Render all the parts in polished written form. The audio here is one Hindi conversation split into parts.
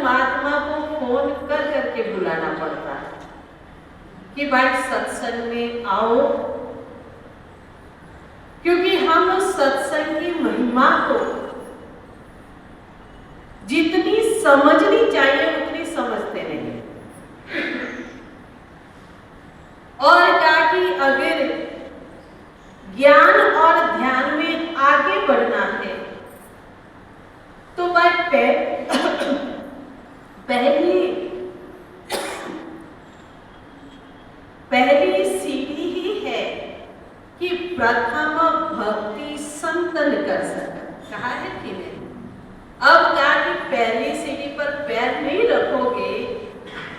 महात्मा को फोन कर करके बुलाना पड़ता है कि भाई सत्संग में आओ, क्योंकि हम सत्संग की महिमा को जितनी समझनी चाहिए उतनी समझते नहीं। और क्या कि अगर ज्ञान और ध्यान में आगे बढ़ना है तो पहली सीढ़ी ही है कि प्रथम भक्ति संतन कर सका। कहा है कि नहीं? अब क्या कि पहली सीढ़ी पर पैर नहीं रखोगे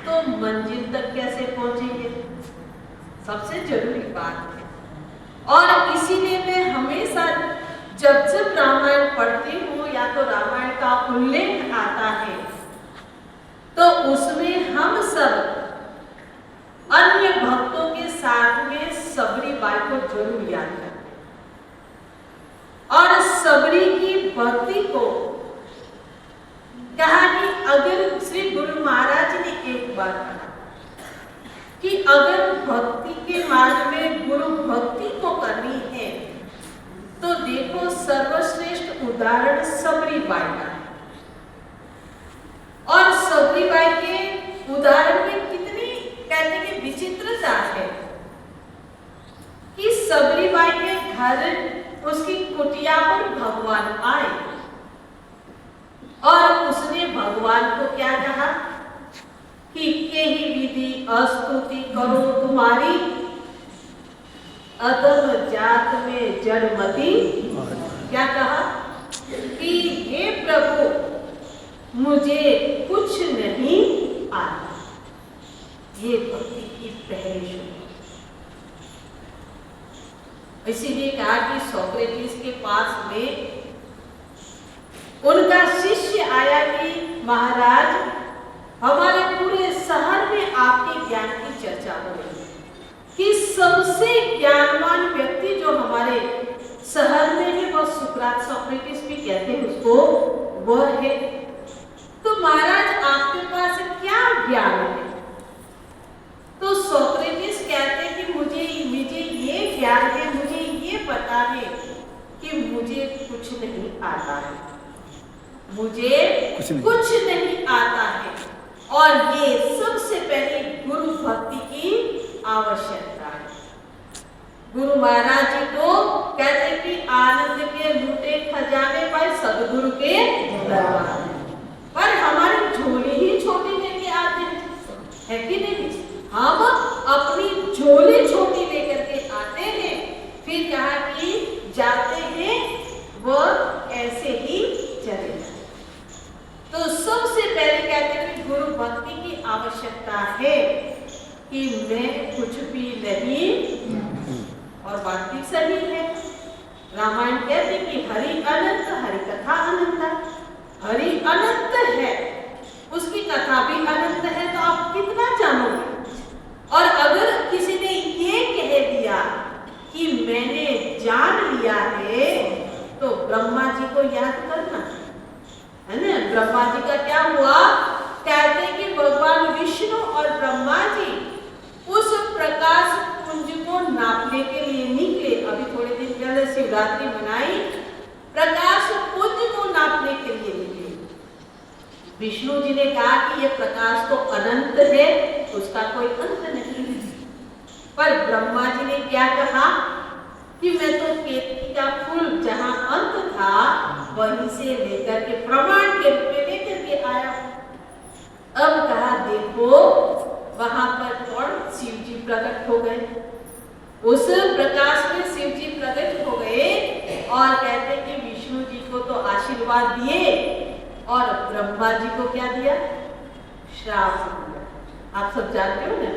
तो मंजिल तक कैसे पहुंचेंगे? सबसे जरूरी बात है। और इसीलिए मैं हमेशा जब जब रामायण पढ़ती हूँ या तो रामायण का उल्लेख आता है तो उसमें हम सब अन्य भक्तों के साथ में सबरी बाई को जरूर याद करते हैं। और सबरी की भक्ति को कहा कि अगर श्री गुरु महाराज ने एक बार कहा कि अगर भक्ति के मार्ग में गुरु भक्ति को करनी है तो देखो सर्वश्रेष्ठ उदाहरण सबरी बाई का है। और सबरी बाई के उदाहरण में कितनी कहते कि विचित्रता है कि सबरी बाई के घर उसकी कुटिया पर भगवान आए और उसने भगवान को क्या कहा कि केही विधि स्तुति करो तुम्हारी, अधम जात में जड़मती। क्या कहा कि हे प्रभु मुझे कुछ नहीं आता। ये भक्ति की पहली शुरुआत। इसीलिए कहा कि सोक्रेटिस के पास में उनका शिष्य आया कि महाराज हमारे पूरे शहर में आपके ज्ञान की चर्चा हो रही है कि सबसे ज्ञानवान व्यक्ति जो हमारे शहर में है वह सुकरात, सोक्रेटिस भी कहते हैं उसको, वह है। तो महाराज आपके पास क्या ज्ञान है? तो सोक्रेटिस कहते हैं कि मुझे ये ज्ञान है, मुझे ये पता है कि मुझे कुछ नहीं आता है, मुझे कुछ नहीं आता है। और ये सबसे पहले गुरु भक्ति की आवश्यकता है। गुरु महाराज जी तो कहते हैं कि आनंद के लूटे खजाने पर सदगुरु के दरबार में, पर हमारी झोली ही छोटी लेके आते हैं, है कि नहीं? हम अपनी झोली छोटी लेकर के आते हैं, फिर कहा कि जाते हैं वह ऐसे ही चले जाते। तो सबसे पहले कहते हैं कि गुरु भक्ति की आवश्यकता है कि मैं कुछ भी नहीं, और बात भी सही है। रामायण कहते कि हरि अनंत, हरि कथा अनंत। हरि अनंत है, उसकी कथा भी अनंत है, तो आप कितना जानोगे? और अगर किसी ने ये कह दिया कि मैंने जान लिया है तो ब्रह्मा जी को याद करना है ना। ब्रह्मा जी का क्या हुआ? कहते हैं कि भगवान विष्णु और ब्रह्मा जी उस प्रकाश पुंज को नापने के लिए निकले। अभी थोड़े दिन पहले शिवरात्रि मनाई, प्रकाश पुंज को नापने के लिए निकले। विष्णु जी ने कहा कि यह प्रकाश तो अनंत है, उसका कोई अंत नहीं है। पर ब्रह्मा जी ने क्या कहा कि मैं तो केतकी का फूल जहां अंत था वहीं से लेकर के प्रमाण के रूप में लेकर के आया। अब कहा देखो वहां पर कौन? शिव जी प्रकट हो गए। उस प्रकाश में शिव जी प्रकट हो गए और कहते कि विष्णु जी को तो आशीर्वाद दिए और ब्रह्मा जी को क्या दिया? श्राप दिया। आप सब जानते हो ना,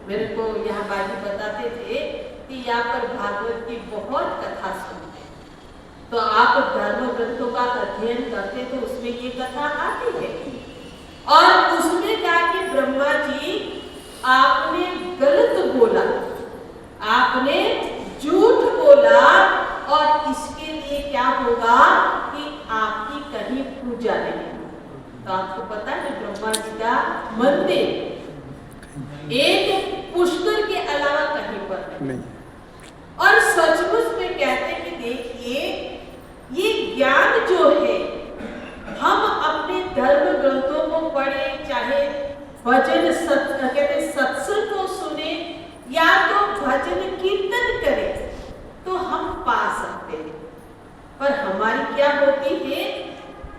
मेरे को यहाँ बाजी बताते थे कि यहाँ पर भागवत की बहुत कथा सुनते, तो आप धर्म ग्रंथों का अध्ययन करते तो उसमें ये कथा आती है। और उसमें कहा कि ब्रह्मा जी आपने गलत बोला, आपने झूठ बोला, और इसके लिए क्या होगा कि आपकी कहीं पूजा नहीं। तो आपको पता है ब्रह्मा मंदिर एक पुष्कर के अलावा कहीं पर नहीं। और सचमुच में कहते हैं कि देखिए ये ज्ञान जो है हम अपने धर्म ग्रंथों को पढ़े, चाहे भजन सत्संग को सुने या तो भजन कीर्तन करें तो हम पा सकते हैं। पर हमारी क्या होती है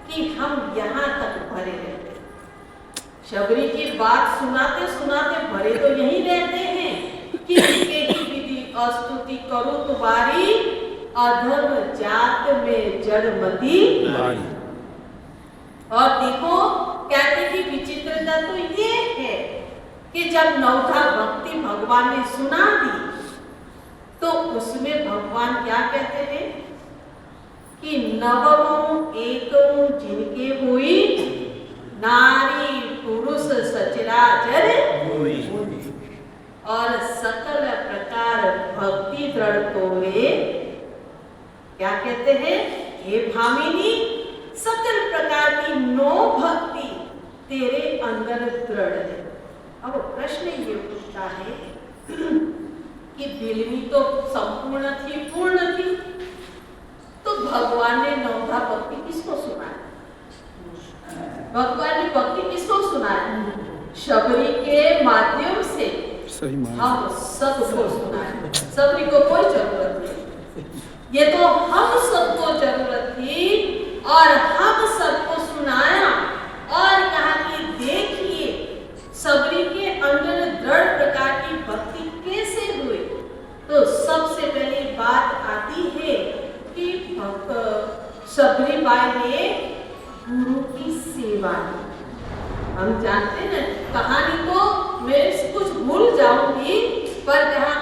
कि हम यहाँ तक भरे रहते हैं। शबरी की बात सुनाते सुनाते भरे तो यही रहते हैं कि ही विधि स्तुति करूं तुम्हारी, अधम जात में जड़मती। और देखो कहते कि विचित्रता तो ये है कि जब नवधा भक्ति भगवान ने सुना दी तो उसमें भगवान क्या कहते हैं कि नवमो एकमो जिनके हुई, नारी पुरुष सचराचर और सकल प्रकार भक्ति दृढ़ तोड़े। क्या कहते हैं? हे भामिनी, सकल प्रकार की नो भक्ति तेरे अंदर दृढ़ है। अब प्रश्न ये उठता है कि दिलवी तो संपूर्ण थी, पूर्ण थी, तो भगवान ने नवधा भक्ति किसको सुनाया? भगवान ने भक्ति किसको सुनाया? शबरी के माध्यम से हम सबको सुनाया। शबरी को कोई जरूरत नहीं, ये तो हम सबको जरूरत थी और हम सबको सुनाया और कहा कि देखिए शबरी के अंदर दृढ़ प्रकार की भक्ति कैसे हुई। तो सबसे पहली बात आती है कि शबरी बाई ने गुरु की सेवा की। हम जानते हैं कहानी को मैं कुछ भूल जाऊंगी, पर कहा